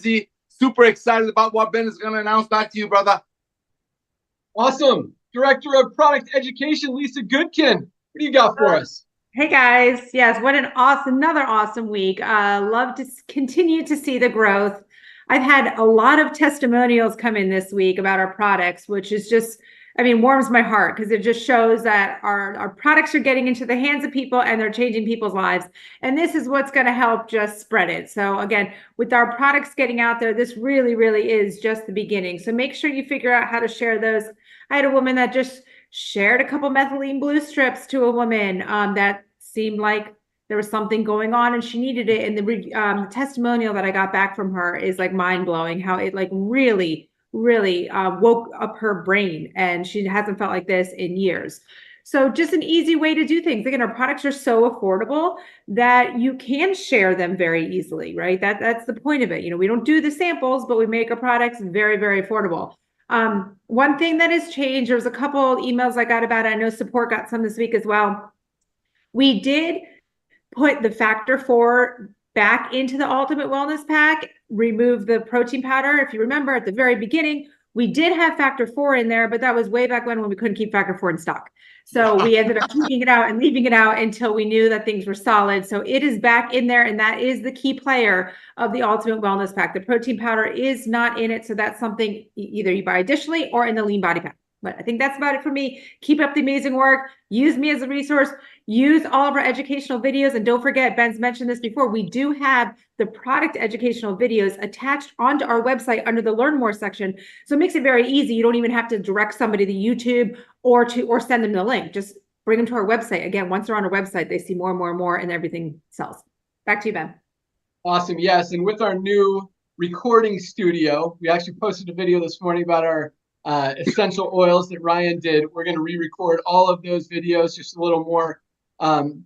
Glinsky. Super excited about what Ben is going to announce. Back to you, brother. Awesome. Director of Product Education, Lisa Goodkin. What do you got for us? Hey guys, yes, what another awesome week. Love to continue to see the growth. I've had a lot of testimonials come in this week about our products, which is just, warms my heart because it just shows that our products are getting into the hands of people and they're changing people's lives. And this is what's going to help just spread it. So again, with our products getting out there, this really, really is just the beginning. So make sure you figure out how to share those. I had a woman that just shared a couple methylene blue strips to a woman that seemed like there was something going on and she needed it. And the testimonial that I got back from her is like mind blowing, how it like really woke up her brain, and she hasn't felt like this in years. So just an easy way to do things. Again, our products are so affordable that you can share them very easily, right? That's the point of it. We don't do the samples, but we make our products very, very affordable. One thing that has changed, there was a couple emails I got about it. I know support got some this week as well. We did put the Factor 4 back into the Ultimate Wellness Pack, remove the protein powder. If you remember at the very beginning, we did have Factor 4 in there, but that was way back when we couldn't keep Factor 4 in stock. So we ended up keeping it out and leaving it out until we knew that things were solid. So it is back in there, and that is the key player of the Ultimate Wellness Pack. The protein powder is not in it, so that's something either you buy additionally or in the Lean Body Pack. But I think that's about it for me. Keep up the amazing work. Use me as a resource. Use all of our educational videos. And don't forget, Ben's mentioned this before, we do have the product educational videos attached onto our website under the Learn More section. So it makes it very easy. You don't even have to direct somebody to YouTube or send them the link. Just bring them to our website. Again, once they're on our website, they see more and more and more, and everything sells. Back to you, Ben. Awesome. Yes. And with our new recording studio, we actually posted a video this morning about our essential oils that Ryan did. We're going to re-record all of those videos, just a little more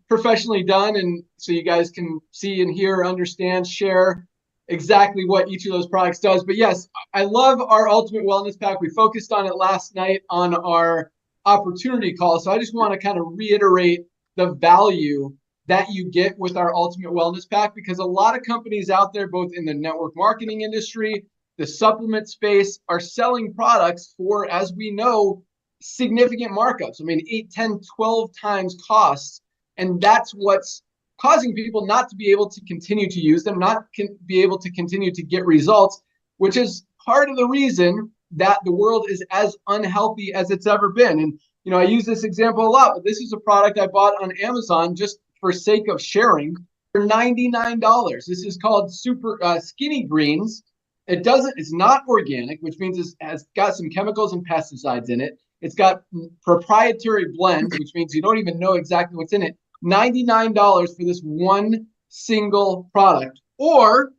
professionally done, and so you guys can see and hear, understand, share exactly what each of those products does. But yes, I love our Ultimate Wellness Pack. We focused on it last night on our opportunity call, so I just want to kind of reiterate the value that you get with our Ultimate Wellness Pack, because a lot of companies out there, both in the network marketing industry, the supplement space, are selling products for, as we know, significant markups. 8, 10, 12 times costs. And that's what's causing people not to be able to continue to use them, not be able to continue to get results, which is part of the reason that the world is as unhealthy as it's ever been. And, I use this example a lot, but this is a product I bought on Amazon just for sake of sharing for $99. This is called Super Skinny Greens. It's not organic, which means it has got some chemicals and pesticides in it. It's got proprietary blends, which means you don't even know exactly what's in it. $99 for this one single product. Or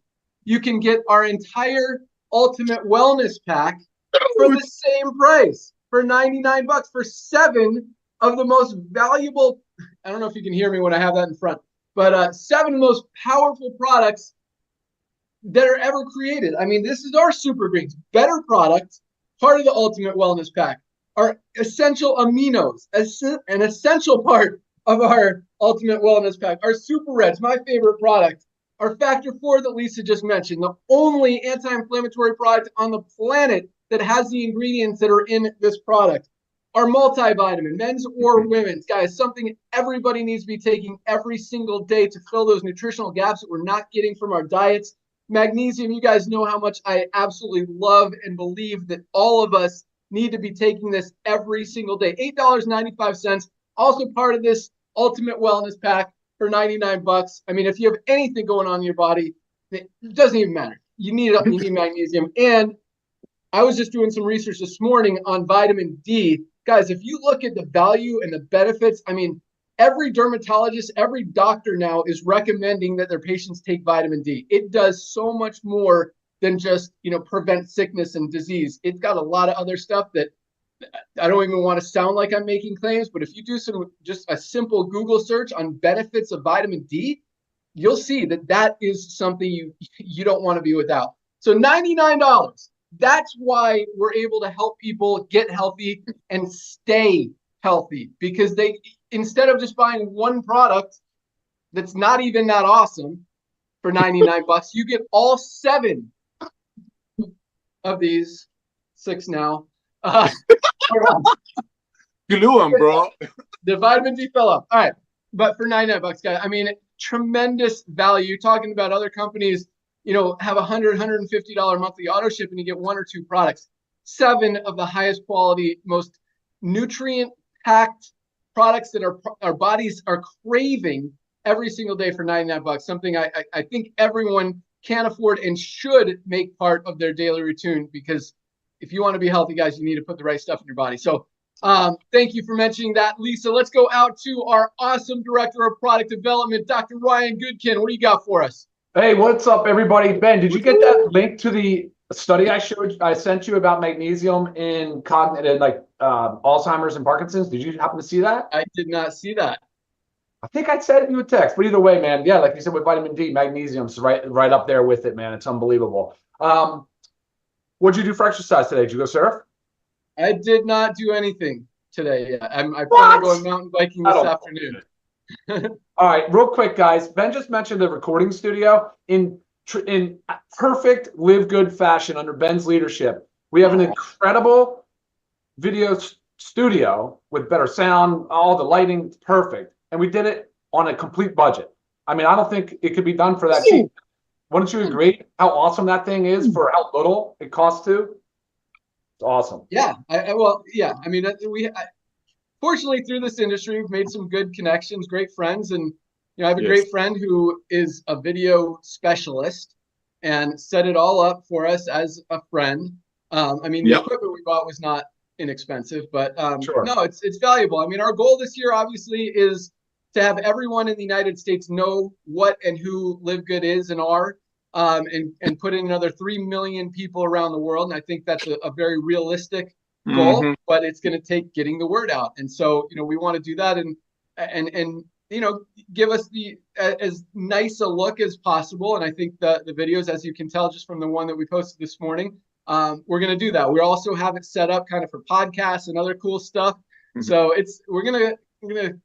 you can get our entire Ultimate Wellness Pack for the same price, for $99, for 7 of the most valuable, I don't know if you can hear me when I have that in front, but 7 of the most powerful products that are ever created. This is our Super Greens, better product, part of the Ultimate Wellness Pack. Our essential aminos, an essential part of our Ultimate Wellness Pack. Our Super Reds, my favorite product. Our Factor 4 that Lisa just mentioned, the only anti-inflammatory product on the planet that has the ingredients that are in this product. Our multivitamin, men's or women's, guys, something everybody needs to be taking every single day to fill those nutritional gaps that we're not getting from our diets. Magnesium, you guys know how much I absolutely love and believe that all of us need to be taking this every single day. $8.95, also part of this Ultimate Wellness Pack for $99. If you have anything going on in your body, it doesn't even matter. You need magnesium. And I was just doing some research this morning on vitamin D. Guys, if you look at the value and the benefits, every dermatologist, every doctor now is recommending that their patients take vitamin D. It does so much more than just, prevent sickness and disease. It's got a lot of other stuff that I don't even want to sound like I'm making claims, but if you do just a simple Google search on benefits of vitamin D, you'll see that is something you don't want to be without. So $99. That's why we're able to help people get healthy and stay healthy, because instead of just buying one product that's not even that awesome for $99, you get all 7 of these, 6 now. Glue 'em, bro. The vitamin D fell off. All right. But for $99, guys, I mean, tremendous value. Talking about other companies, have $150 monthly auto ship and you get 1 or 2 products. 7 of the highest quality, most nutrient packed products that our bodies are craving every single day for $99. Something I think everyone can afford and should make part of their daily routine, because if you want to be healthy, guys, you need to put the right stuff in your body. So thank you for mentioning that, Lisa. Let's go out to our awesome director of product development, Dr. Ryan Goodkin. What do you got for us? Hey, what's up, everybody? Ben, did you get that link to the study I sent you about magnesium in cognitive, like Alzheimer's and Parkinson's? Did you happen to see that? I did not see that. I think I sent you a text, but either way, man, yeah, like you said with vitamin D, magnesium's right up there with it, man. It's unbelievable. What'd you do for exercise today? Did you go surf? I did not do anything today. I plan on going mountain biking this afternoon. All right, real quick, guys. Ben just mentioned the recording studio. In perfect Livegood fashion under Ben's leadership, we have an incredible video studio with better sound, all the lighting, perfect. And we did it on a complete budget. I mean, I don't think it could be done for that cheap. Wouldn't you agree how awesome that thing is for how little it costs to? It's awesome. Yeah. I mean, fortunately through this industry, we've made some good connections, great friends. And, I have a great friend who is a video specialist and set it all up for us as a friend. I mean, the equipment we bought was not inexpensive, but Sure. No, it's valuable. I mean, our goal this year, obviously, is to have everyone in the United States know what and who Livegood is and are, and put in another 3 million people around the world. And I think that's a very realistic goal, but it's going to take getting the word out. And so, we want to do that and give us as nice a look as possible. And I think the videos, as you can tell just from the one that we posted this morning, we're going to do that. We also have it set up kind of for podcasts and other cool stuff. So we're going to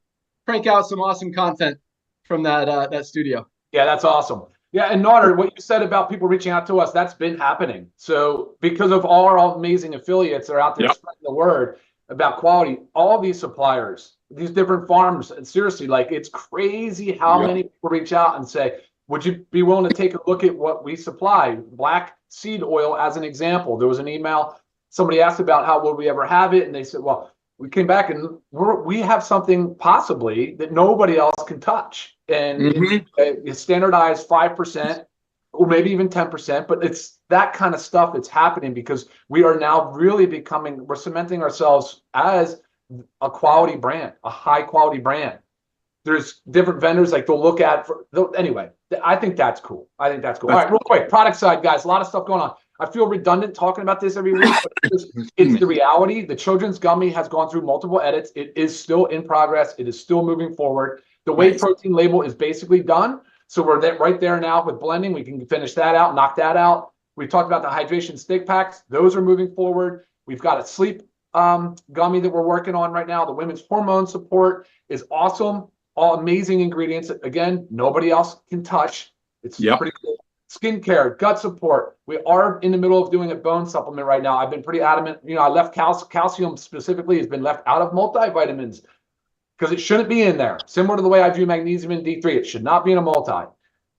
crank out some awesome content from that studio. Yeah, that's awesome. Yeah, and Naughter, what you said about people reaching out to us, that's been happening. So because of all our amazing affiliates that are out there spreading the word about quality, all these suppliers, these different farms, and seriously, like it's crazy how many people reach out and say, would you be willing to take a look at what we supply? Black seed oil, as an example. There was an email, somebody asked about how would we ever have it, and they said, well, we came back and we have something possibly that nobody else can touch. And it's standardized 5% or maybe even 10%, but it's that kind of stuff that's happening because we are now really we're cementing ourselves as a quality brand, a high quality brand. There's different vendors like they'll look at anyway. I think that's cool. All right, real quick, product side, guys, a lot of stuff going on. I feel redundant talking about this every week, but it's the reality. The children's gummy has gone through multiple edits. It is still in progress. It is still moving forward. The whey protein label is basically done. So we're right there now with blending. We can finish that out, knock that out. We talked about the hydration stick packs. Those are moving forward. We've got a sleep gummy that we're working on right now. The women's hormone support is awesome. All amazing ingredients. Again, nobody else can touch. It's pretty cool. Skincare, gut support. We are in the middle of doing a bone supplement right now. I've been pretty adamant. I left calcium specifically has been left out of multivitamins because it shouldn't be in there. Similar to the way I view magnesium and D3, it should not be in a multi.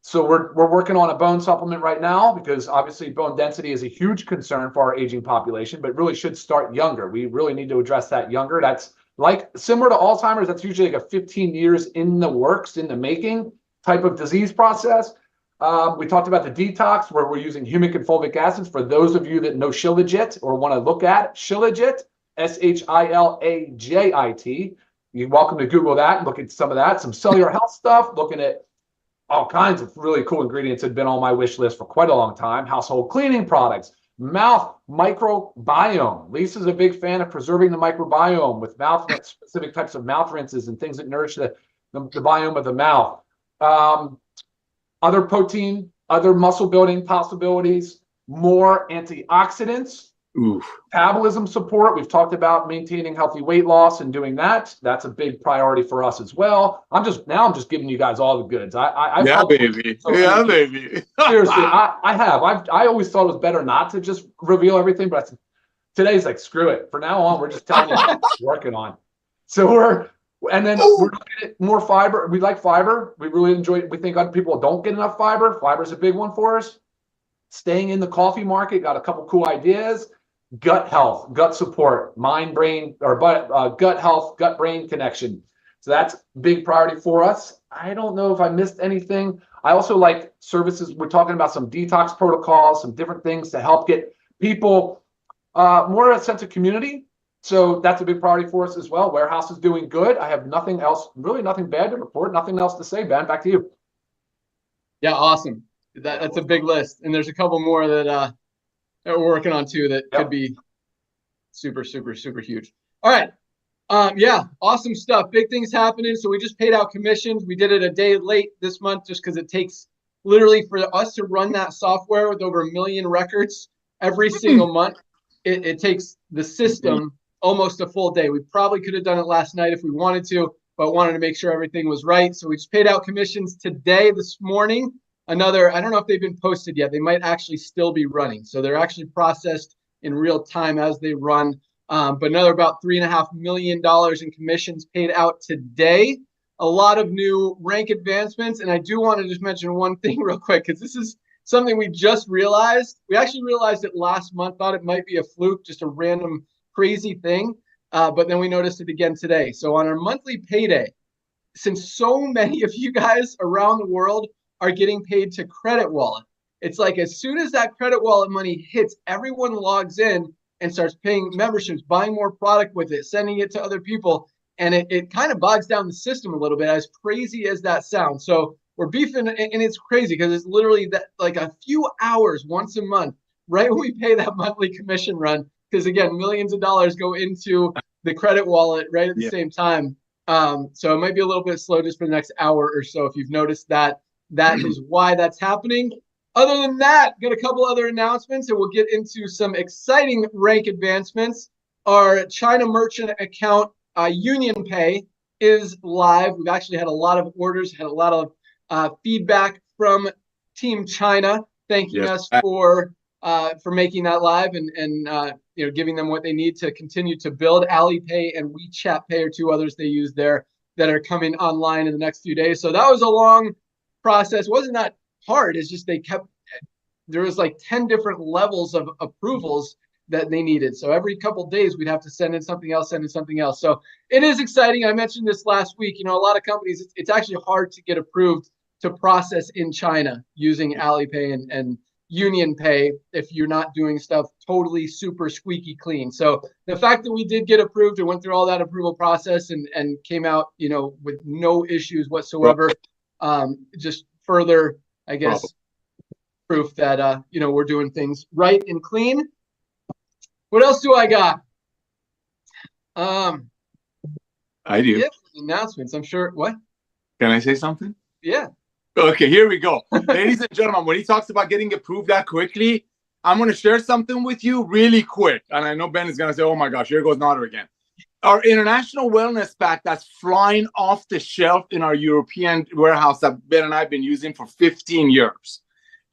So we're working on a bone supplement right now because obviously bone density is a huge concern for our aging population, but really should start younger. We really need to address that younger. That's like similar to Alzheimer's. That's usually like a 15 years in the works, in the making type of disease process. We talked about the detox where we're using humic and fulvic acids. For those of you that know Shilajit or want to look at Shilajit, Shilajit, you're welcome to Google that and look at some of that, some cellular health stuff, looking at all kinds of really cool ingredients that have been on my wish list for quite a long time. Household cleaning products, mouth microbiome. Lisa's a big fan of preserving the microbiome with specific types of mouth rinses and things that nourish the biome of the mouth. Other protein, other muscle building possibilities, more antioxidants, Ooh. Metabolism support. We've talked about maintaining healthy weight loss and doing that. That's a big priority for us as well. I'm just giving you guys all the goods. Yeah, baby. Yeah, baby. Seriously, I always thought it was better not to just reveal everything, but today's like, screw it. From now on, we're just telling you what we're working on. So we're looking at more fiber. We like fiber. We really enjoy it. We think other people don't get enough fiber. Fiber is a big one for us. Staying in the coffee market, got a couple cool ideas. Gut health, gut support, mind, brain, or gut health, gut brain connection. So that's a big priority for us. I don't know if I missed anything. I also like services. We're talking about some detox protocols, some different things to help get people more a sense of community. So that's a big priority for us as well. Warehouse is doing good. I have nothing else, really nothing bad to report, nothing else to say. Ben, back to you. Yeah, awesome. That's a big list. And there's a couple more that we're working on too that could be super, super, super huge. All right. Yeah, awesome stuff. Big things happening. So we just paid out commissions. We did it a day late this month just because it takes literally for us to run that software with over 1 million records every single month. It takes the system almost a full day. We probably could have done it last night if we wanted to, but wanted to make sure everything was right. So we just paid out commissions today, this morning. I don't know if they've been posted yet. They might actually still be running. So they're actually processed in real time as they run. But another about $3.5 million in commissions paid out today. A lot of new rank advancements. And I do want to just mention one thing real quick, because this is something we just realized. We actually realized it last month, thought it might be a fluke, just a random crazy thing. But then we noticed it again today. So on our monthly payday, since so many of you guys around the world are getting paid to credit wallet, it's like as soon as that credit wallet money hits, everyone logs in and starts paying memberships, buying more product with it, sending it to other people. And it kind of bogs down the system a little bit, as crazy as that sounds. So we're beefing, and it's crazy because it's literally that like a few hours once a month, right when we pay that monthly commission run. Because again, millions of dollars go into the credit wallet right at the same time. So it might be a little bit slow just for the next hour or so. If you've noticed that, that is why that's happening. Other than that, got a couple other announcements, and we'll get into some exciting rank advancements. Our China merchant account Union Pay is live. We've actually had a lot of orders, had a lot of feedback from Team China, thanking us for making that live and giving them what they need to continue to build. Alipay and WeChat Pay are two others they use there that are coming online in the next few days. So that was a long process. It wasn't that hard. It's just there was like 10 different levels of approvals that they needed. So every couple of days we'd have to send in something else. So it is exciting. I mentioned this last week. A lot of companies, it's actually hard to get approved to process in China using Alipay and Union Pay if you're not doing stuff totally super squeaky clean. So the fact that we did get approved and went through all that approval process and came out, with no issues whatsoever, just further, I guess, proof that we're doing things right and clean. What else do I got? I do. Yeah, announcements. I'm sure. What? Can I say something? Yeah. Okay, here we go. Ladies and gentlemen, when he talks about getting approved that quickly, I'm going to share something with you really quick. And I know Ben is going to say, oh my gosh, here goes Nader again. Our international wellness pack that's flying off the shelf in our European warehouse that Ben and I have been using for 15 years.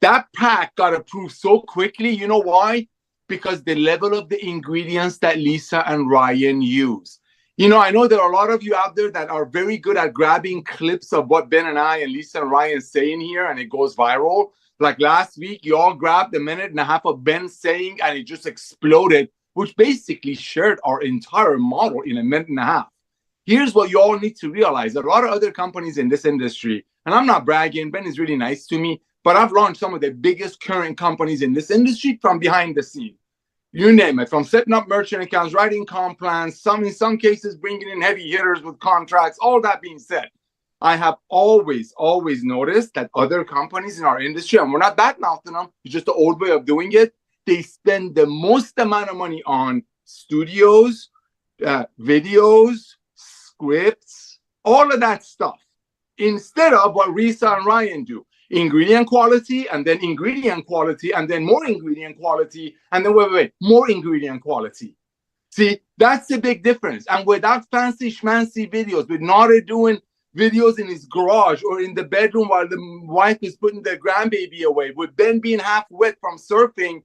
That pack got approved so quickly. You know why? Because the level of the ingredients that Lisa and Ryan use. I know there are a lot of you out there that are very good at grabbing clips of what Ben and I and Lisa and Ryan say in here, and it goes viral. Like last week, you all grabbed a minute and a half of Ben saying, and it just exploded, which basically shared our entire model in a minute and a half. Here's what you all need to realize. There are a lot of other companies in this industry, and I'm not bragging. Ben is really nice to me, but I've launched some of the biggest current companies in this industry from behind the scene. You name it, from setting up merchant accounts, writing comp plans, in some cases bringing in heavy hitters with contracts. All that being said, I have always noticed that other companies in our industry, and we're not bad-mouthing them, it's just the old way of doing it, they spend the most amount of money on studios, videos, scripts, all of that stuff, instead of what Risa and Ryan do. ingredient quality, and then ingredient quality, and then more ingredient quality, and then wait, more ingredient quality. See, that's the big difference. And without fancy schmancy videos, with Nader doing videos in his garage or in the bedroom while the wife is putting the grandbaby away, with Ben being half wet from surfing,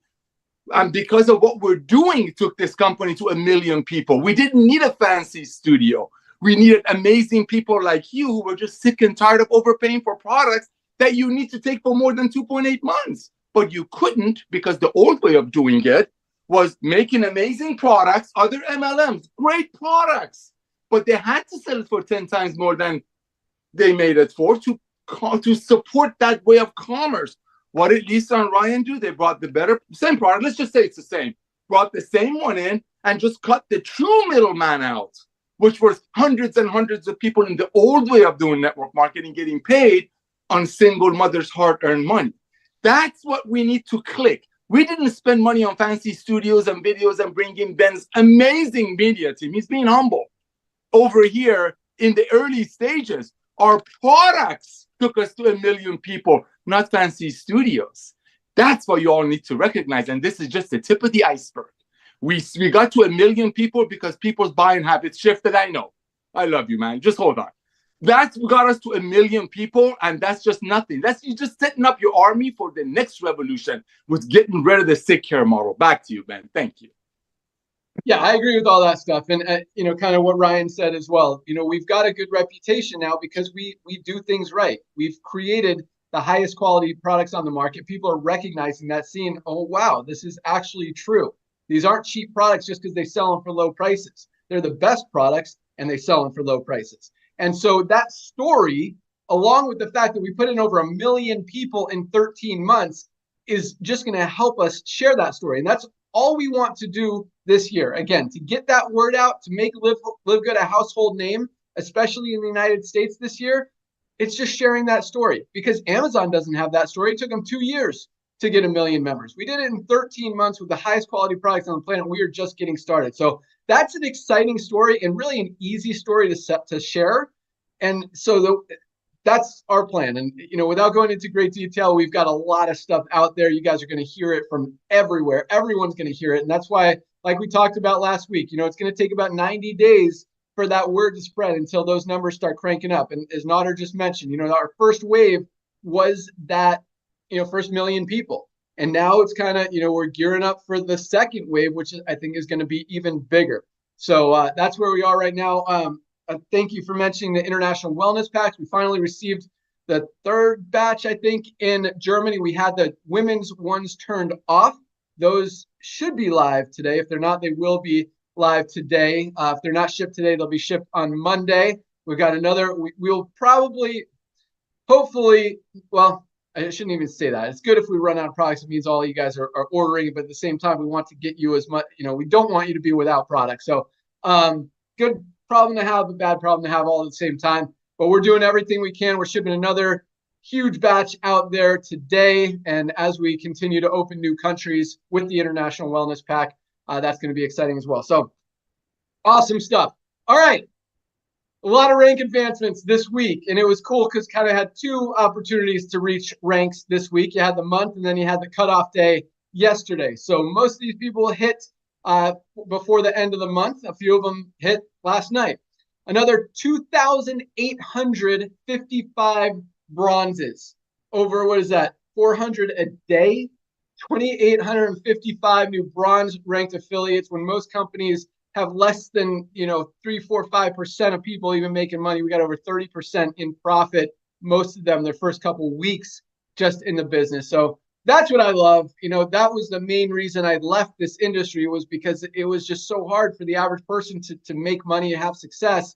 and because of what we're doing, took this company to 1 million people. We didn't need a fancy studio. We needed amazing people like you who were just sick and tired of overpaying for products that you need to take for more than 2.8 months. But you couldn't, because the old way of doing it was making amazing products, other MLMs, great products, but they had to sell it for 10 times more than they made it for to support that way of commerce. What did Lisa and Ryan do? They brought the same product. Let's just say it's the same. Brought the same one in and just cut the true middleman out, which was hundreds and hundreds of people in the old way of doing network marketing getting paid on single mother's hard-earned money. That's what we need to click. We didn't spend money on fancy studios and videos and bring in Ben's amazing media team. He's being humble. Over here in the early stages, our products took us to 1 million people, not fancy studios. That's what you all need to recognize. And this is just the tip of the iceberg. We got to 1 million people because people's buying habits shifted. I know. I love you, man. Just hold on. That's got us to 1 million people, and that's just nothing. That's you just setting up your army for the next revolution with getting rid of the sick care model. Back to you, Ben. Thank you. Yeah, I agree with all that stuff, and kind of what Ryan said as well. We've got a good reputation now because we do things right. We've created the highest quality products on the market. People are recognizing that, seeing, oh wow, this is actually true. These aren't cheap products just because they sell them for low prices. They're the best products, and they sell them for low prices. And so that story, along with the fact that we put in over 1 million people in 13 months, is just going to help us share that story. And that's all we want to do this year. Again, to get that word out, to make Livegood a household name, especially in the United States this year, it's just sharing that story. Because Amazon doesn't have that story. It took them 2 years to get 1 million members. We did it in 13 months with the highest quality products on the planet. We are just getting started. So that's an exciting story and really an easy story to share. And so that's our plan. And, without going into great detail, we've got a lot of stuff out there. You guys are going to hear it from everywhere. Everyone's going to hear it. And that's why, like we talked about last week, it's going to take about 90 days for that word to spread until those numbers start cranking up. And as Nader just mentioned, our first wave was that, first 1 million people. And now it's kind of, we're gearing up for the second wave, which I think is going to be even bigger. So that's where we are right now. Thank you for mentioning the International Wellness Packs. We finally received the third batch, I think, in Germany. We had the women's ones turned off. Those should be live today. If they're not, they will be live today. If they're not shipped today, they'll be shipped on Monday. We've got another. We'll probably, hopefully, well, I shouldn't even say that. It's good if we run out of products. It means all you guys are ordering, but at the same time, we want to get you as much, we don't want you to be without products. So good problem to have, a bad problem to have all at the same time. But we're doing everything we can. We're shipping another huge batch out there today. And as we continue to open new countries with the International Wellness Pack, that's going to be exciting as well. So awesome stuff. All right. A lot of rank advancements this week. And it was cool because kind of had two opportunities to reach ranks this week. You had the month and then you had the cutoff day yesterday. So most of these people hit before the end of the month. A few of them hit last night. Another 2,855 bronzes. Over, what is that, 400 a day? 2,855 new bronze ranked affiliates when most companies have less than 3, 4, 5% of people even making money. We got over 30% in profit, most of them their first couple weeks just in the business. So that's what I love. That was the main reason I left this industry, was because it was just so hard for the average person to make money and have success,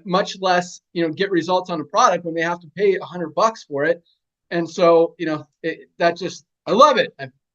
much less get results on a product when they have to pay $100 for it. And so I love it.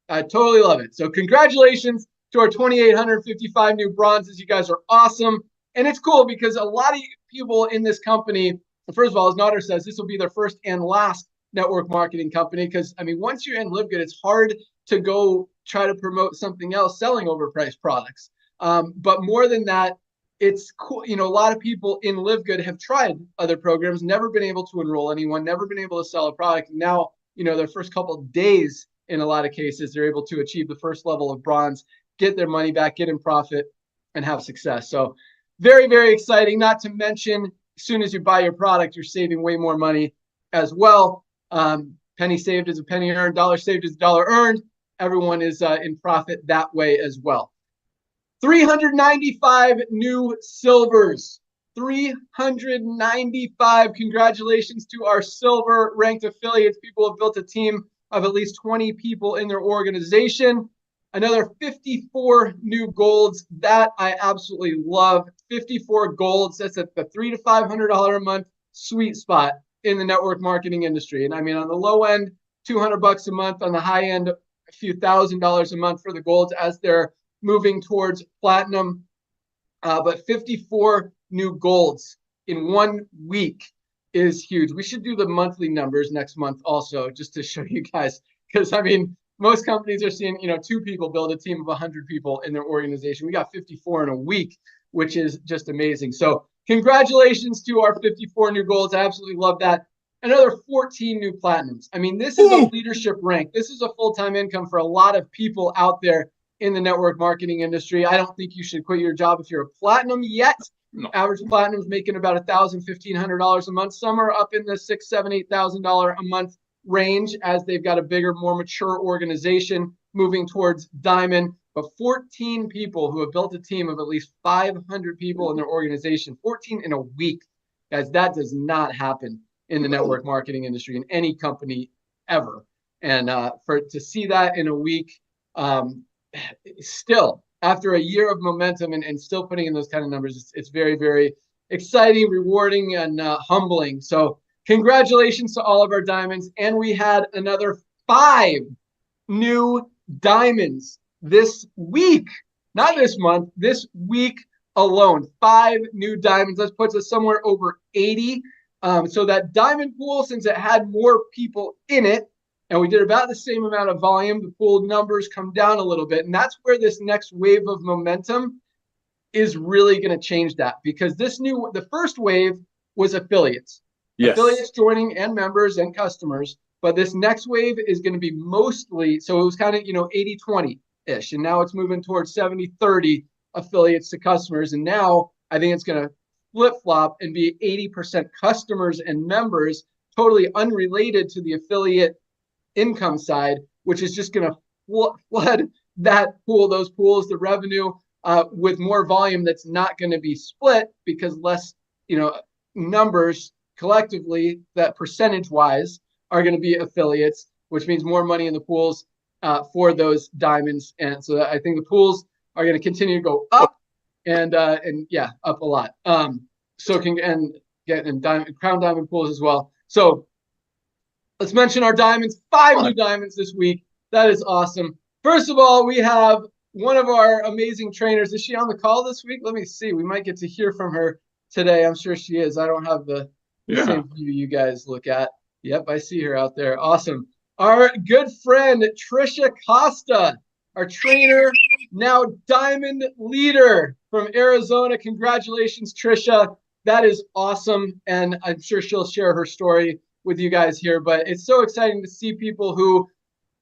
I totally love it. So congratulations to our 2,855 new bronzes. You guys are awesome. And it's cool because a lot of people in this company, first of all, as Nader says, this will be their first and last network marketing company. Because, once you're in Livegood, it's hard to go try to promote something else selling overpriced products. But more than that, it's cool. You know, a lot of people in Livegood have tried other programs, never been able to enroll anyone, never been able to sell a product. Now, you know, their first couple of days, in a lot of cases, they're able to achieve the first level of bronze, get their money back, get in profit, and have success. So very, very exciting. Not to mention, as soon as you buy your product, you're saving way more money as well. Penny saved is a penny earned, dollar saved is a dollar earned. Everyone is in profit that way as well. 395 new silvers. 395. Congratulations to our silver ranked affiliates. People have built a team of at least 20 people in their organization. Another 54 new golds. That I absolutely love. 54 golds. That's at the $300 to $500 a month sweet spot in the network marketing industry. And I mean, on the low end, $200 a month. On the high end, a few $1,000s a month for the golds as they're moving towards platinum. But 54 new golds in 1 week is huge. We should do the monthly numbers next month also, just to show you guys, because I mean, most companies are seeing, you know, 2 people build a team of 100 people in their organization. We got 54 in a week, which is just amazing. So congratulations to our 54 new golds. I absolutely love that. Another 14 new platinums. I mean, this is a leadership rank. This is a full-time income for a lot of people out there in the network marketing industry. I don't think you should quit your job if you're a platinum yet. No. Average platinum is making about $1,000, $1,500 a month. Some are up in the $6,000, $7,000, $8,000 a month range as they've got a bigger, more mature organization moving towards diamond. But 14 people who have built a team of at least 500 people in their organization, 14 in a week. Guys, that does not happen in the network marketing industry in any company ever. And to see that in a week, still after a year of momentum and still putting in those kind of numbers, it's very, very exciting, rewarding, and humbling. So congratulations to all of our diamonds. And we had another 5 new diamonds this week, not this month, this week alone. 5 new diamonds. That puts us somewhere over 80. So that diamond pool, since it had more people in it, and we did about the same amount of volume, the pool numbers come down a little bit. And that's where this next wave of momentum is really going to change that, because the first wave was affiliates. Yes. Affiliates joining and members and customers. But this next wave is going to be mostly, so it was kind of, 80-20-ish. And now it's moving towards 70-30 affiliates to customers. And now I think it's going to flip-flop and be 80% customers and members, totally unrelated to the affiliate income side, which is just going to flood that pool, those pools, the revenue with more volume that's not going to be split, because less, numbers collectively that percentage wise are going to be affiliates, which means more money in the pools for those diamonds. And so I think the pools are going to continue to go up and up a lot. Crown diamond pools as well. So let's mention our diamonds. 5 new diamonds this week. That is awesome. First of all, we have one of our amazing trainers. Is she on the call this week? Let me see. We might get to hear from her today. I'm sure she is. I don't have the same view you guys look at. Yep, I see her out there. Awesome. Our good friend, Trisha Costa, our trainer, now diamond leader from Arizona. Congratulations, Trisha. That is awesome. And I'm sure she'll share her story with you guys here. But it's so exciting to see people who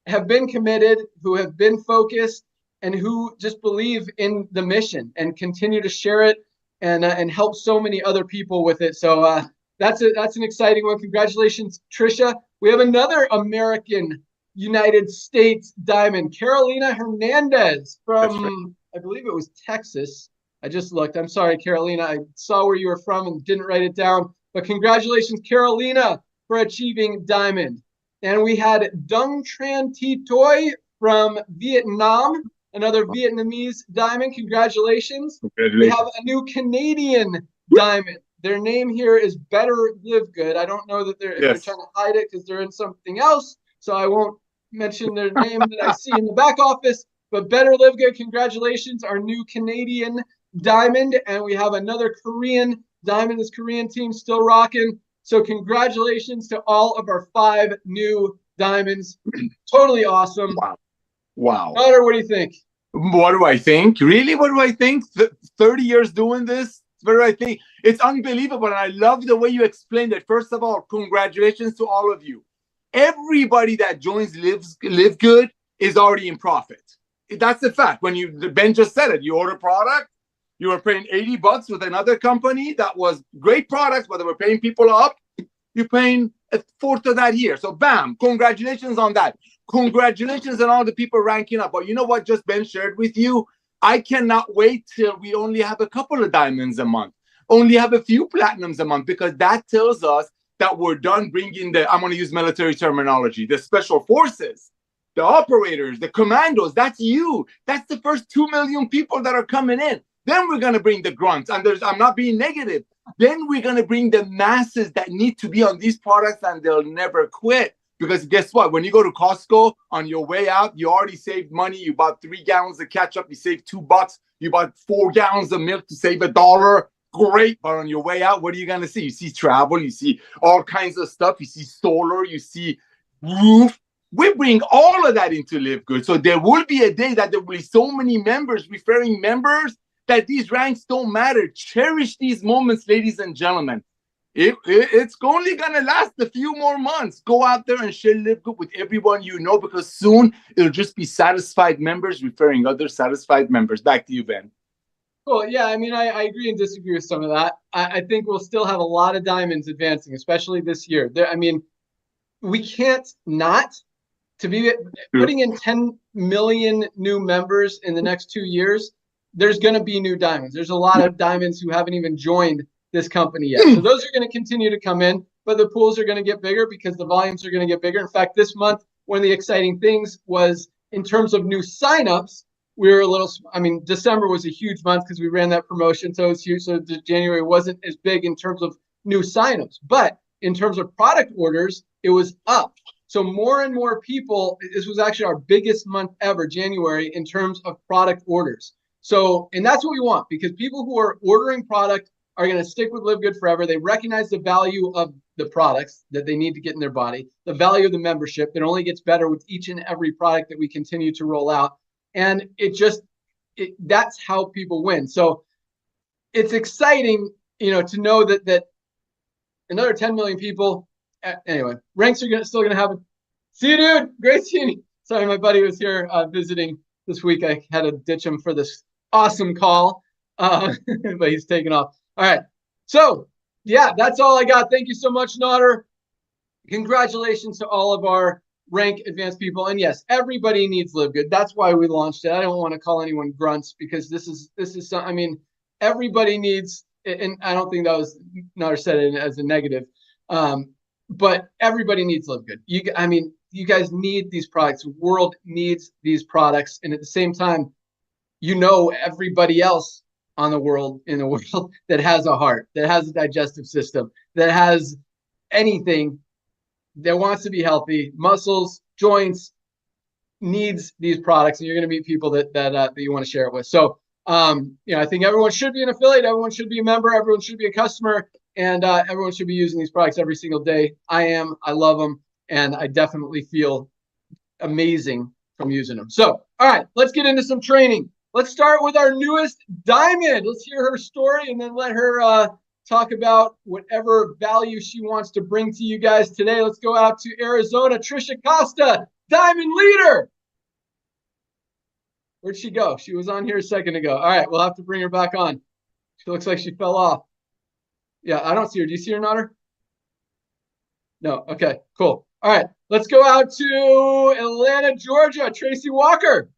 have been committed, who have been focused, and who just believe in the mission and continue to share it and help so many other people with it. So that's an exciting one. Congratulations, Trisha. We have another American United States diamond, Carolina Hernandez from, I believe it was Texas. I just looked. I'm sorry, Carolina. I saw where you were from and didn't write it down. But congratulations, Carolina, for achieving diamond. And we had Dung Tran Thi Toi from Vietnam, another Vietnamese diamond. Congratulations. We have a new Canadian diamond. Their name here is Better Livegood. I don't know that they're trying to hide it because they're in something else, so I won't mention their name that I see in the back office. But Better Livegood, congratulations, our new Canadian diamond. And we have another Korean diamond. This Korean team still rocking. So congratulations to all of our 5 new diamonds. Totally awesome. Wow. Daughter, what do you think? What do I think? Really? What do I think? 30 years doing this? What do I think? It's unbelievable. And I love the way you explained it. First of all, congratulations to all of you. Everybody that joins Livegood is already in profit. That's the fact. Ben just said it, you order product, you were paying $80 with another company that was great products, but they were paying people up. You're paying a fourth of that here. So bam, congratulations on that. Congratulations on all the people ranking up. But you know what just Ben shared with you? I cannot wait till we only have a couple of diamonds a month, only have a few platinums a month, because that tells us that we're done bringing I'm going to use military terminology, the special forces, the operators, the commandos. That's you. That's the first 2 million people that are coming in. Then we're going to bring the grunts. And I'm not being negative. Then we're going to bring the masses that need to be on these products, and they'll never quit. Because guess what? When you go to Costco on your way out, you already saved money. You bought 3 gallons of ketchup. You saved $2. You bought 4 gallons of milk to save $1. Great. But on your way out, what are you going to see? You see travel. You see all kinds of stuff. You see solar. You see roof. We bring all of that into Livegood. So there will be a day that there will be so many members, referring members, that these ranks don't matter. Cherish these moments, ladies and gentlemen. It's only going to last a few more months. Go out there and share Livegood with everyone you know, because soon it'll just be satisfied members referring other satisfied members. Back to you, Ben. Cool. Yeah, I mean, I agree and disagree with some of that. I think we'll still have a lot of diamonds advancing, especially this year. I mean, we can't not to be putting in 10 million new members in the next 2 years. There's going to be new diamonds. There's a lot of diamonds who haven't even joined this company yet. So those are going to continue to come in, but the pools are going to get bigger because the volumes are going to get bigger. In fact, this month, one of the exciting things was in terms of new signups, we were December was a huge month because we ran that promotion. So it was huge. So January wasn't as big in terms of new signups, but in terms of product orders, it was up. So more and more people, this was actually our biggest month ever, January, in terms of product orders. So, and that's what we want, because people who are ordering product are going to stick with Livegood forever. They recognize the value of the products that they need to get in their body, the value of the membership that only gets better with each and every product that we continue to roll out. And that's how people win. So it's exciting, to know that another 10 million people. Anyway, ranks are still going to have it. See you, dude. Great seeing you. Sorry, my buddy was here visiting this week. I had to ditch him for this awesome call, but he's taking off. All right. So, yeah, that's all I got. Thank you so much, Naughter. Congratulations to all of our rank advanced people. And yes, everybody needs Livegood. That's why we launched it. I don't want to call anyone grunts, because this is everybody needs, and I don't think that was Naughter said it as a negative. But everybody needs Livegood. You guys need these products. The world needs these products. And at the same time, everybody else in the world that has a heart, that has a digestive system, that has anything, that wants to be healthy, muscles, joints, needs these products. And you're going to meet people that you want to share it with. So, I think everyone should be an affiliate. Everyone should be a member. Everyone should be a customer. And everyone should be using these products every single day. I love them. And I definitely feel amazing from using them. So, all right, let's get into some training. Let's start with our newest diamond. Let's hear her story and then let her talk about whatever value she wants to bring to you guys today. Let's go out to Arizona. Trisha Costa, diamond leader. Where'd she go? She was on here a second ago. All right, we'll have to bring her back on. She looks like she fell off. Yeah, I don't see her. Do you see her, Naughter? No. Okay, cool. All right, let's go out to Atlanta, Georgia. Tracy Walker.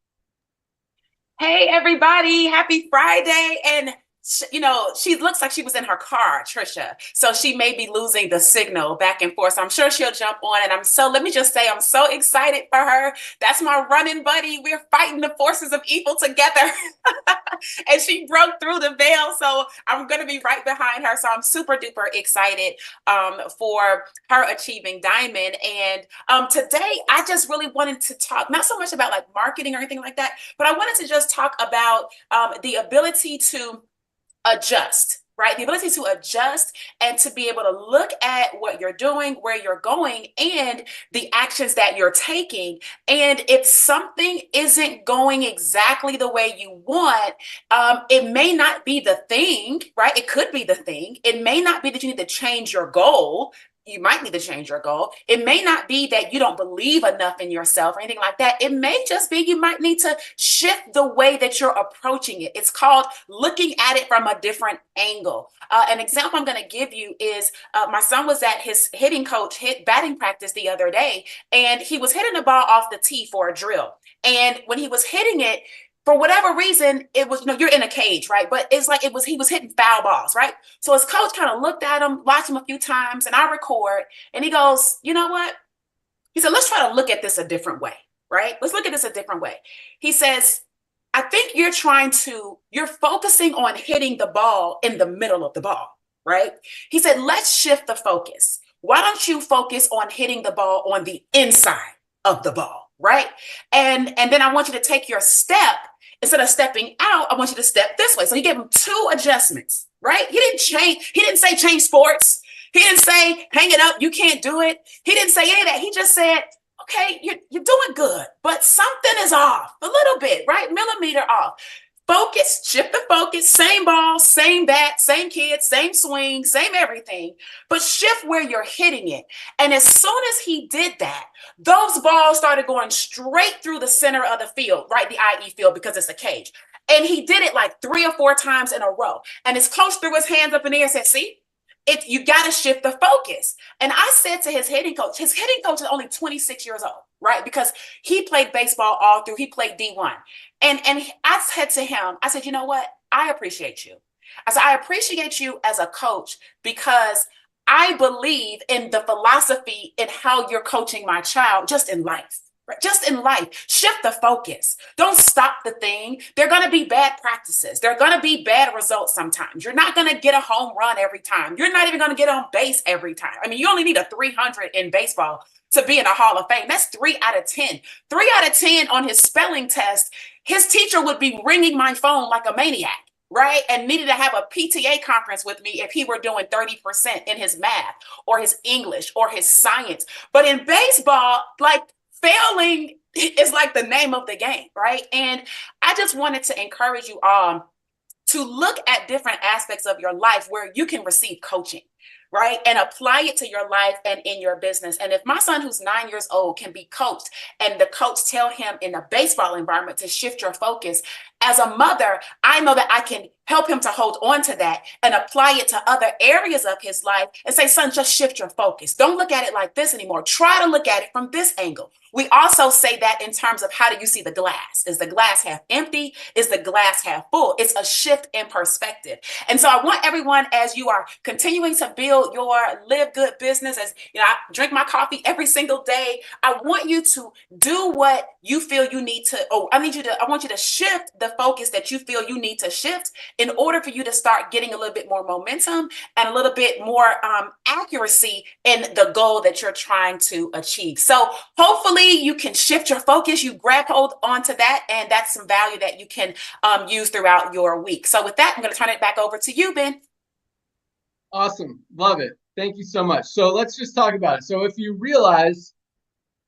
Hey, everybody. Happy Friday. And, she looks like she was in her car, Trisha. So she may be losing the signal back and forth. So I'm sure she'll jump on. And let me just say, I'm so excited for her. That's my running buddy. We're fighting the forces of evil together. And she broke through the veil. So I'm going to be right behind her. So I'm super duper excited for her achieving diamond. And today I just really wanted to talk, not so much about like marketing or anything like that, but I wanted to just talk about the ability to adjust, right? The ability to adjust and to be able to look at what you're doing, where you're going, and the actions that you're taking. And if something isn't going exactly the way you want, it may not be the thing, right? It could be the thing. It may not be that you need to change your goal. You might need to change your goal. It may not be that you don't believe enough in yourself or anything like that. It may just be you might need to shift the way that you're approaching it. It's called looking at it from a different angle. An example I'm going to give you is my son was at his hitting coach batting practice the other day, and he was hitting the ball off the tee for a drill. And when he was hitting it, for whatever reason, it was, you're in a cage, right? But it's like he was hitting foul balls, right? So his coach kind of looked at him, watched him a few times, and I record, and he goes, you know what? He said, let's try to look at this a different way, right? Let's look at this a different way. He says, I think you're focusing on hitting the ball in the middle of the ball, right? He said, let's shift the focus. Why don't you focus on hitting the ball on the inside of the ball, right? And then I want you to take your step. Instead of stepping out, I want you to step this way. So he gave him 2 adjustments, right? He didn't say change sports. He didn't say hang it up, you can't do it. He didn't say any of that. He just said, okay, you're doing good, but something is off a little bit, right? Millimeter off. Focus, shift the focus, same ball, same bat, same kid, same swing, same everything, but shift where you're hitting it. And as soon as he did that, those balls started going straight through the center of the field, right? The IE field, because it's a cage. And he did it like 3 or 4 times in a row. And his coach threw his hands up in the air and said, see, you got to shift the focus. And I said to his hitting coach is only 26 years old, right? Because he played baseball all through, he played D1. And I said to him, I said, you know what? I appreciate you. I said, I appreciate you as a coach because I believe in the philosophy in how you're coaching my child just in life. Just in life, shift the focus. Don't stop the thing. There are going to be bad practices. There are going to be bad results sometimes. You're not going to get a home run every time. You're not even going to get on base every time. I mean, you only need a 300 in baseball to be in a Hall of Fame. That's 3 out of 10. 3 out of 10 on his spelling test. His teacher would be ringing my phone like a maniac, right? And needed to have a PTA conference with me if he were doing 30% in his math or his English or his science. But in baseball, like, failing is like the name of the game, right? And I just wanted to encourage you all to look at different aspects of your life where you can receive coaching, right? And apply it to your life and in your business. And if my son, who's 9 years old, can be coached and the coach tell him in a baseball environment to shift your focus, as a mother, I know that I can help him to hold on to that and apply it to other areas of his life and say, son, just shift your focus. Don't look at it like this anymore. Try to look at it from this angle. We also say that in terms of how do you see the glass? Is the glass half empty? Is the glass half full? It's a shift in perspective. And so I want everyone, as you are continuing to build your Live Good business, as you know, I drink my coffee every single day. I want you to do what you feel you need to, I want you to shift the focus that you feel you need to shift in order for you to start getting a little bit more momentum and a little bit more accuracy in the goal that you're trying to achieve. So hopefully you can shift your focus, you grab hold onto that, and that's some value that you can use throughout your week. So with that, I'm going to turn it back over to you, Ben. Awesome. Love it. Thank you so much. So let's just talk about it. So if you realize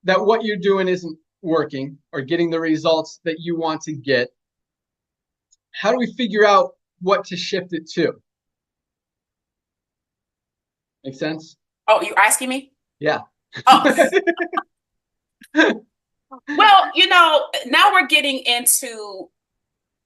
that what you're doing isn't working or getting the results that you want to get, how do we figure out what to shift it to? Make sense? Oh, you're asking me? Yeah. Oh. Well, now we're getting into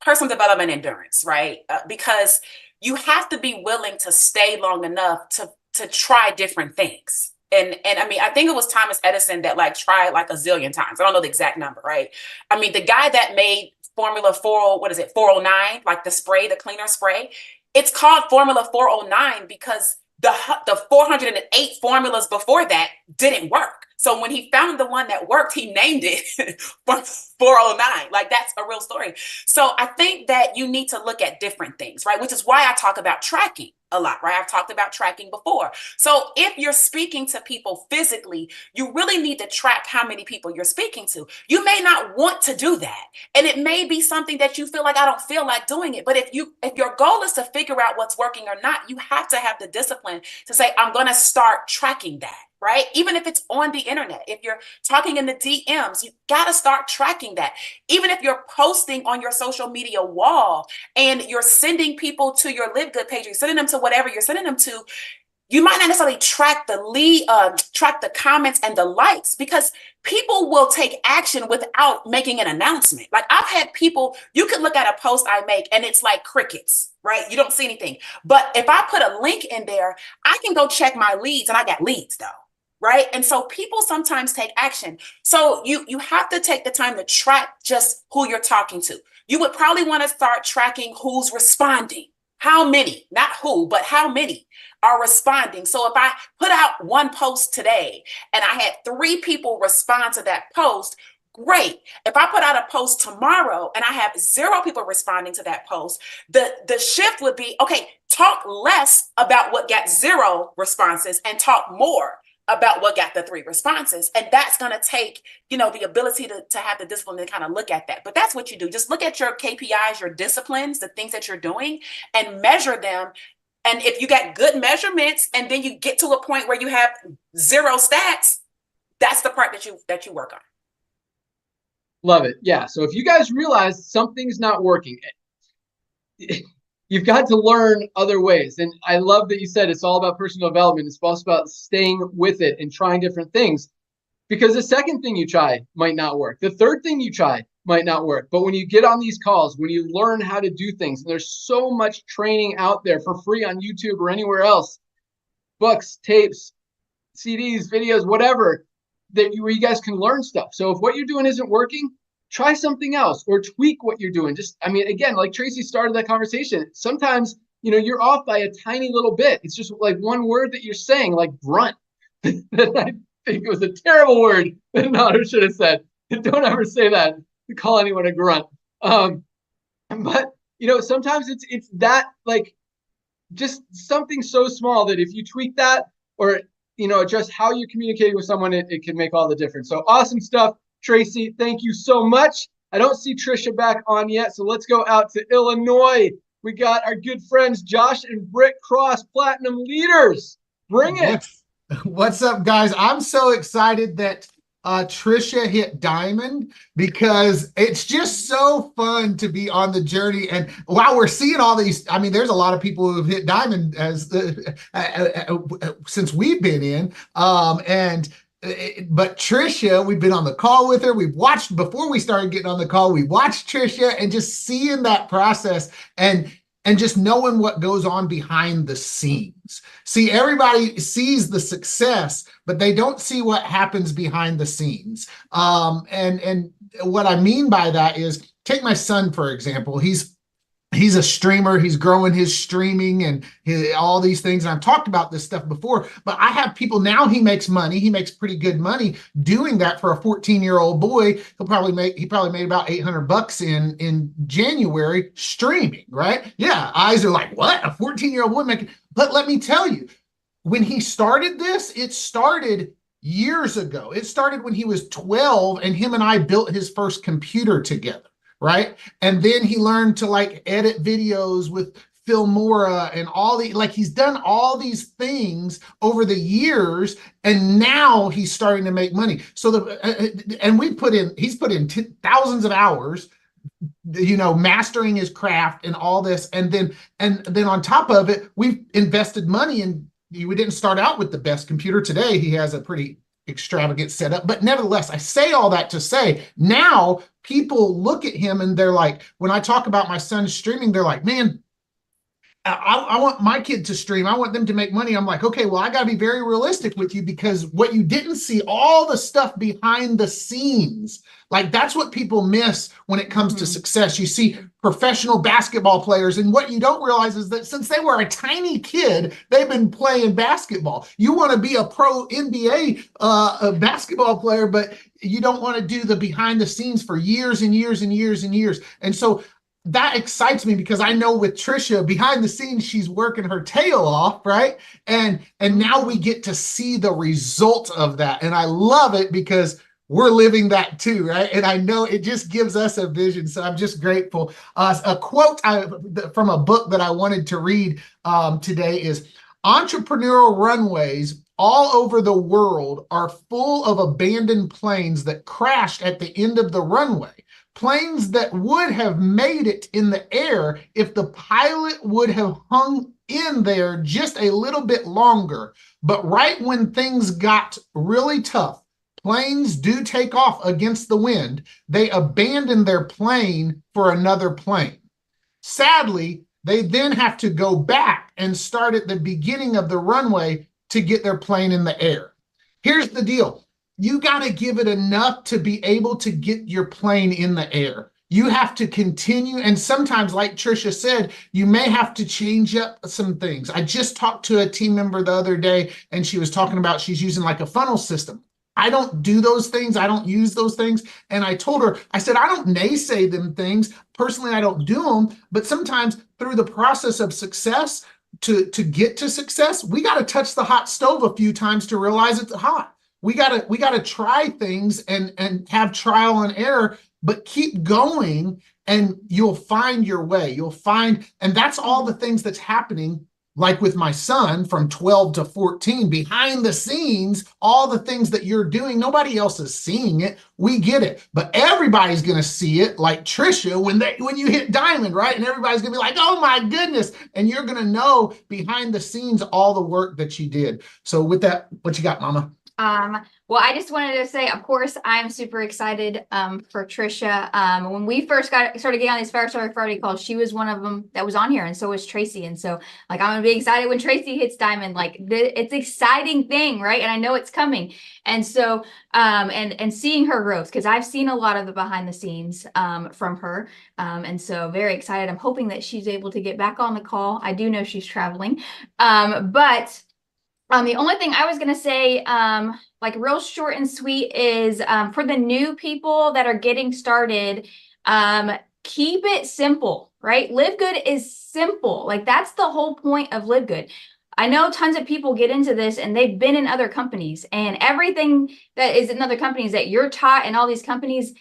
personal development endurance, right? Because you have to be willing to stay long enough to try different things. And I mean, I think it was Thomas Edison that tried a zillion times. I don't know the exact number, right? I mean, the guy that made Formula 409, like the spray, the cleaner spray, it's called Formula 409 because the 408 formulas before that didn't work. So when he found the one that worked, he named it 409. That's a real story. So I think that you need to look at different things, right? Which is why I talk about tracking, a lot, right? I've talked about tracking before. So if you're speaking to people physically, you really need to track how many people you're speaking to. You may not want to do that. And it may be something that you feel like, I don't feel like doing it. But if your goal is to figure out what's working or not, you have to have the discipline to say, I'm going to start tracking that. Right? Even if it's on the internet, if you're talking in the DMs, you got to start tracking that. Even if you're posting on your social media wall and you're sending people to your Livegood page, you're sending them to whatever you're sending them to, you might not necessarily track the comments and the likes, because people will take action without making an announcement. Like, I've had people, you could look at a post I make and it's like crickets, right? You don't see anything. But if I put a link in there, I can go check my leads, and I got leads though. Right. And so people sometimes take action. So you have to take the time to track just who you're talking to. You would probably want to start tracking who's responding. How many, not who, but how many are responding. So if I put out one post today and I had 3 people respond to that post, great. If I put out a post tomorrow and I have 0 people responding to that post, the shift would be, okay, talk less about what got 0 responses and talk more about what got the 3 responses. And that's going to take, the ability to have the discipline to kind of look at that. But that's what you do. Just look at your KPIs, your disciplines, the things that you're doing, and measure them. And if you got good measurements and then you get to a point where you have 0 stats, that's the part that you work on. Love it. Yeah. So if you guys realize something's not working, you've got to learn other ways. And I love that you said it's all about personal development. It's also about staying with it and trying different things, because the second thing you try might not work. The third thing you try might not work. But when you get on these calls, when you learn how to do things, and there's so much training out there for free on YouTube or anywhere else, books, tapes, CDs, videos, whatever, where you guys can learn stuff. So if what you're doing isn't working, try something else or tweak what you're doing. Again, like Tracy started that conversation, sometimes, you're off by a tiny little bit. It's just like one word that you're saying, like grunt. I think it was a terrible word that Nader should have said. Don't ever say that, to call anyone a grunt. But, sometimes it's that, like, just something so small that if you tweak that or, just how you're communicating with someone, it can make all the difference. So awesome stuff. Tracy, thank you so much. I don't see Trisha back on yet, so let's go out to Illinois. We got our good friends Josh and Britt Cross, Platinum Leaders. Bring it. What's up, guys? I'm so excited that Trisha hit diamond, because it's just so fun to be on the journey. And while we're seeing all these, there's a lot of people who've hit diamond since we've been in, but Trisha, we've been on the call with her. We've watched, before we started getting on the call, we watched Trisha, and just seeing that process and just knowing what goes on behind the scenes. See, everybody sees the success, but they don't see what happens behind the scenes. And what I mean by that is, take my son, for example. He's a streamer. He's growing his streaming and all these things. And I've talked about this stuff before, but I have people now, he makes money. He makes pretty good money doing that for a 14-year-old boy. He probably made about $800 in January streaming, right? Yeah. Eyes are like, what? A 14-year-old boy making, but let me tell you, when he started this, it started years ago. It started when he was 12 and him and I built his first computer together. Right. And then he learned to edit videos with Filmora and he's done all these things over the years, and now he's starting to make money. So he's put in thousands of hours, mastering his craft and all this. And then on top of it, we've invested money, and we didn't start out with the best computer. Today, he has a pretty extravagant setup, but nevertheless, I say all that to say, now people look at him and they're like, when I talk about my son streaming, they're like, man, I want my kid to stream. I want them to make money. I'm like, okay, well, I got to be very realistic with you, because what you didn't see, all the stuff behind the scenes, that's what people miss when it comes to success. You see professional basketball players, and what you don't realize is that since they were a tiny kid, they've been playing basketball. You want to be a pro NBA a basketball player, but you don't want to do the behind the scenes for years and years and years and years. And so that excites me because I know with Trisha behind the scenes, she's working her tail off, right? And now we get to see the result of that. And I love it because we're living that too, right? And I know it just gives us a vision. So I'm just grateful. A quote from a book that I wanted to read today is, entrepreneurial runways all over the world are full of abandoned planes that crashed at the end of the runway. Planes that would have made it in the air if the pilot would have hung in there just a little bit longer. But right when things got really tough, planes do take off against the wind. They abandon their plane for another plane. Sadly, they then have to go back and start at the beginning of the runway to get their plane in the air. Here's the deal. You got to give it enough to be able to get your plane in the air. You have to continue. And sometimes, like Trisha said, you may have to change up some things. I just talked to a team member the other day, and she was talking about she's using like a funnel system. I don't do those things. I don't use those things. And I told her, I said, I don't naysay them things. Personally, I don't do them. But sometimes through the process of success, to get to success, we got to touch the hot stove a few times to realize it's hot. We gotta try things and have trial and error, but keep going and you'll find your way. You'll find, and that's all the things that's happening, like with my son from 12 to 14, behind the scenes, all the things that you're doing, nobody else is seeing it. We get it, but everybody's gonna see it, like Trisha, when you hit diamond, right? And everybody's gonna be like, oh my goodness. And you're gonna know behind the scenes all the work that you did. So with that, what you got, Mama? Well, I just wanted to say, of course, I'm super excited for Trisha. When we first started getting on these Fire Story Friday calls, she was one of them that was on here, and so was Tracy. And so, like, I'm gonna be excited when Tracy hits diamond. Like, it's an exciting thing, right? And I know it's coming. And so, and seeing her growth, because I've seen a lot of the behind the scenes from her, and so very excited. I'm hoping that she's able to get back on the call. I do know she's traveling, but. The only thing I was going to say, like real short and sweet, is for the new people that are getting started, keep it simple, right? Livegood is simple. Like, that's the whole point of Livegood. I know tons of people get into this and they've been in other companies, and everything that is in other companies that you're taught in all these companies,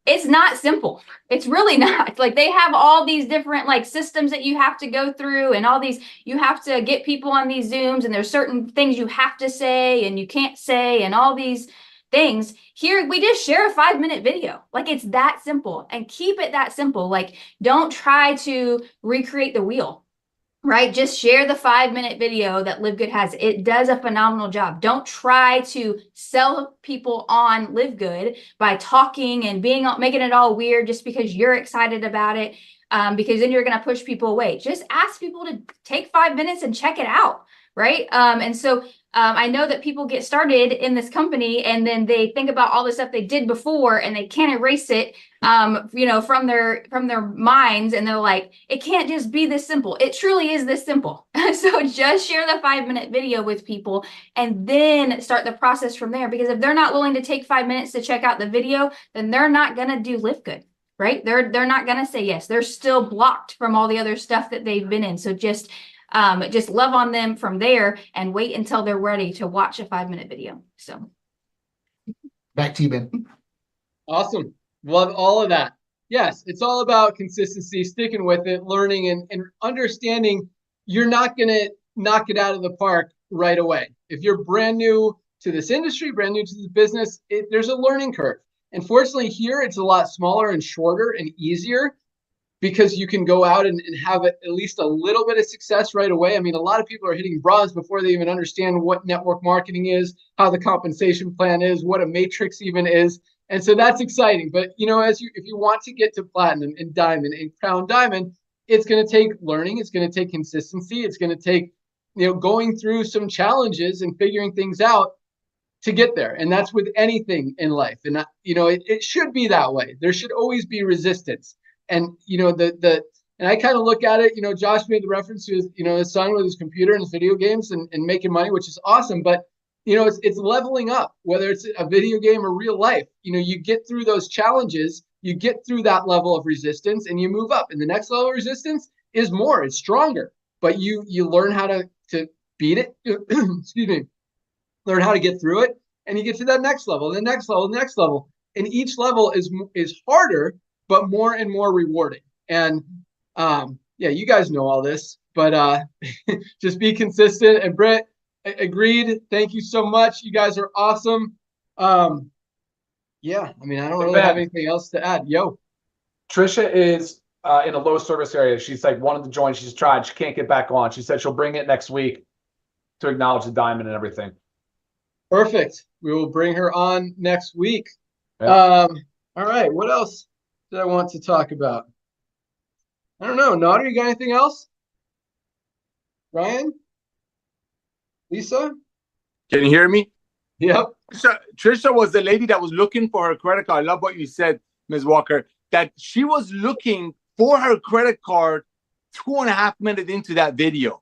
it's not simple. It's really not. Like, they have all these different like systems that you have to go through, and all these, you have to get people on these Zooms, and there's certain things you have to say and you can't say, and all these things. Here, we just share a 5-minute video. Like, it's that simple, and keep it that simple. Like, don't try to recreate the wheel. Right? Just share the 5-minute video that Livegood has. It does a phenomenal job. Don't try to sell people on Livegood by talking and making it all weird just because you're excited about it, because then you're going to push people away. Just ask people to take 5 minutes and check it out. Right? And so I know that people get started in this company and then they think about all the stuff they did before and they can't erase it, from their minds. And they're like, it can't just be this simple. It truly is this simple. So just share the 5-minute video with people and then start the process from there. Because if they're not willing to take 5 minutes to check out the video, then they're not going to do Livegood. Right? They're not going to say yes. They're still blocked from all the other stuff that they've been in. So just love on them from there and wait until they're ready to watch a 5-minute video. So back to you, Ben. Awesome. Love all of that. Yes, it's all about consistency, sticking with it, learning, and understanding you're not going to knock it out of the park right away. If you're brand new to this industry, brand new to the business, there's a learning curve. And fortunately here, it's a lot smaller and shorter and easier, because you can go out and have at least a little bit of success right away. I mean, a lot of people are hitting bronze before they even understand what network marketing is, how the compensation plan is, what a matrix even is. And so that's exciting. But, if you want to get to platinum and diamond and crown diamond, it's going to take learning. It's going to take consistency. It's going to take, going through some challenges and figuring things out to get there. And that's with anything in life. And, it should be that way. There should always be resistance. And, and I kind of look at it, Josh made the reference to his son with his computer and his video games and making money, which is awesome. But, it's leveling up, whether it's a video game or real life. You get through those challenges you get through that level of resistance and you move up. And the next level of resistance is more, it's stronger, but you learn how to beat it. Excuse me. Learn how to get through it, and you get to that next level, the next level, the next level. And each level is harder, but more and more rewarding. And yeah, you guys know all this, but just be consistent. And Britt, agreed. Thank you so much. You guys are awesome. Yeah, I mean, I don't really have anything else to add. Yo. Trisha is in a low service area. She's like wanted to join. She's tried. She can't get back on. She said she'll bring it next week to acknowledge the diamond and everything. Perfect. We will bring her on next week. Yeah. All right. What else did I want to talk about? I don't know. Nader, you got anything else? Ryan? Lisa? Can you hear me? Yep. Trisha was the lady that was looking for her credit card. I love what you said, Ms. Walker, that she was looking for her credit card 2.5 minutes into that video.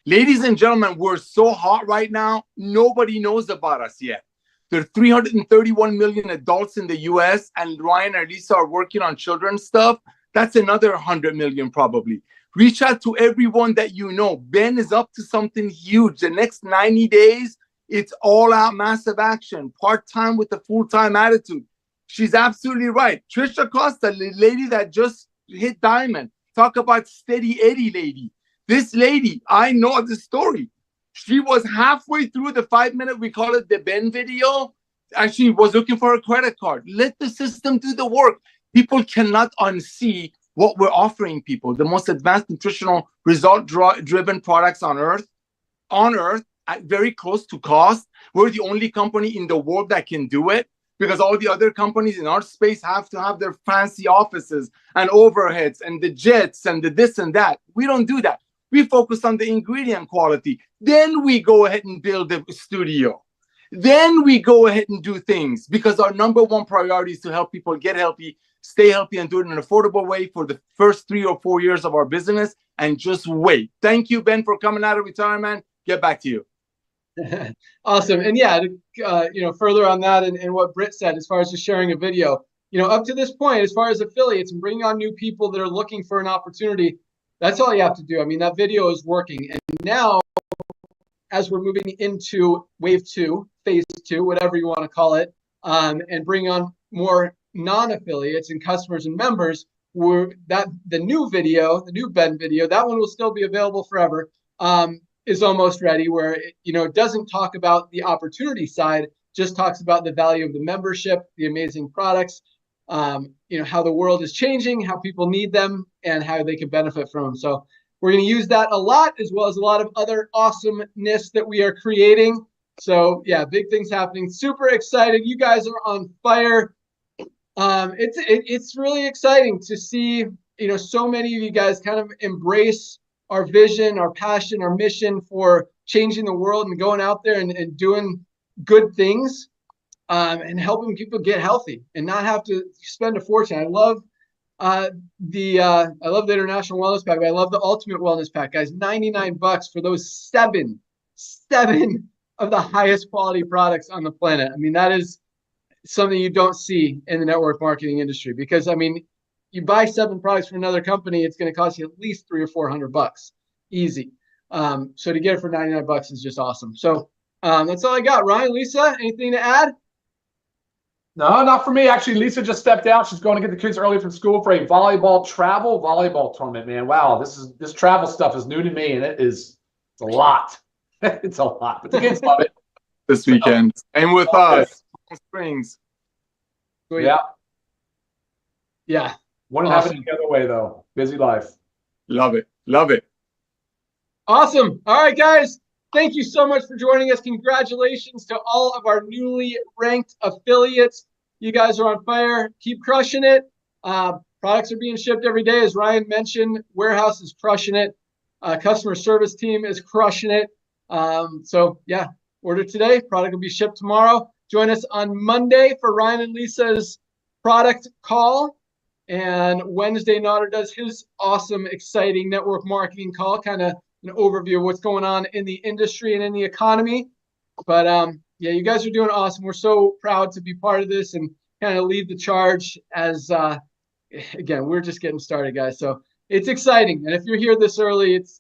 Ladies and gentlemen, we're so hot right now. Nobody knows about us yet. There are 331 million adults in the US, and Ryan and Lisa are working on children's stuff. That's another 100 million probably. Reach out to everyone that you know. Ben is up to something huge. The next 90 days, it's all out massive action, part-time with a full-time attitude. She's absolutely right. Trisha Costa, the lady that just hit diamond. Talk about steady Eddie lady. This lady, I know the story. She was halfway through the 5-minute, we call it the Ben video, and she was looking for her credit card. Let the system do the work. People cannot unsee what we're offering people. The most advanced nutritional result-driven products on earth, at very close to cost. We're the only company in the world that can do it, because all the other companies in our space have to have their fancy offices and overheads and the jets and the this and that. We don't do that. We focus on the ingredient quality. Then we go ahead and build the studio. Then we go ahead and do things, because our number one priority is to help people get healthy, stay healthy, and do it in an affordable way for the first 3 or 4 years of our business, and just wait. Thank you, Ben, for coming out of retirement. Get back to you. Awesome. And yeah, further on that and what Britt said, as far as just sharing a video, up to this point, as far as affiliates and bringing on new people that are looking for an opportunity, that's all you have to do. I mean, that video is working. And now, as we're moving into wave 2, phase 2, whatever you want to call it, and bring on more non-affiliates and customers and members, the new Ben video, that one will still be available forever, is almost ready, where it doesn't talk about the opportunity side, just talks about the value of the membership, the amazing products, how the world is changing, how people need them, and how they can benefit from them. So we're going to use that a lot, as well as a lot of other awesomeness that we are creating. So yeah, big things happening. Super excited. You guys are on fire. It's really exciting to see, so many of you guys kind of embrace our vision, our passion, our mission for changing the world and going out there and doing good things, and helping people get healthy and not have to spend a fortune. I love the International Wellness Pack, but I love the Ultimate Wellness Pack, guys. $99 for those seven of the highest quality products on the planet. I mean, that is something you don't see in the network marketing industry, because you buy 7 products from another company, it's going to cost you at least $300 or $400 easy. So to get it for $99 is just awesome. So that's all I got. Ryan, Lisa, anything to add? No, not for me. Actually, Lisa just stepped out. She's going to get the kids early from school for a travel volleyball tournament, man. Wow, this travel stuff is new to me, and it's a lot. It's a lot, but the kids love it. This weekend. And with us, Springs. Sweet. Yeah. Yeah. Wouldn't have it any other way, though. Busy life. Love it. Love it. Awesome. All right, guys. Thank you so much for joining us. Congratulations to all of our newly ranked affiliates. You guys are on fire. Keep crushing it. Products are being shipped every day. As Ryan mentioned, warehouse is crushing it. Customer service team is crushing it. So yeah, order today. Product will be shipped tomorrow. Join us on Monday for Ryan and Lisa's product call. And Wednesday, Nader does his awesome, exciting network marketing call, kind of an overview of what's going on in the industry and in the economy. But yeah, you guys are doing awesome. We're so proud to be part of this, and kind of lead the charge as, again, we're just getting started, guys. So it's exciting. And if you're here this early, it's,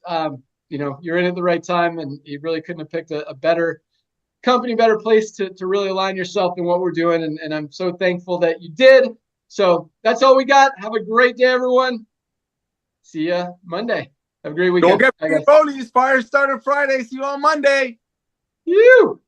you're in at the right time, and you really couldn't have picked a better company, better place to really align yourself in what we're doing. And I'm so thankful that you did. So that's all we got. Have a great day, everyone. See ya Monday. Have a great weekend. Go get rollies. Fire starter Friday. See you on Monday. You.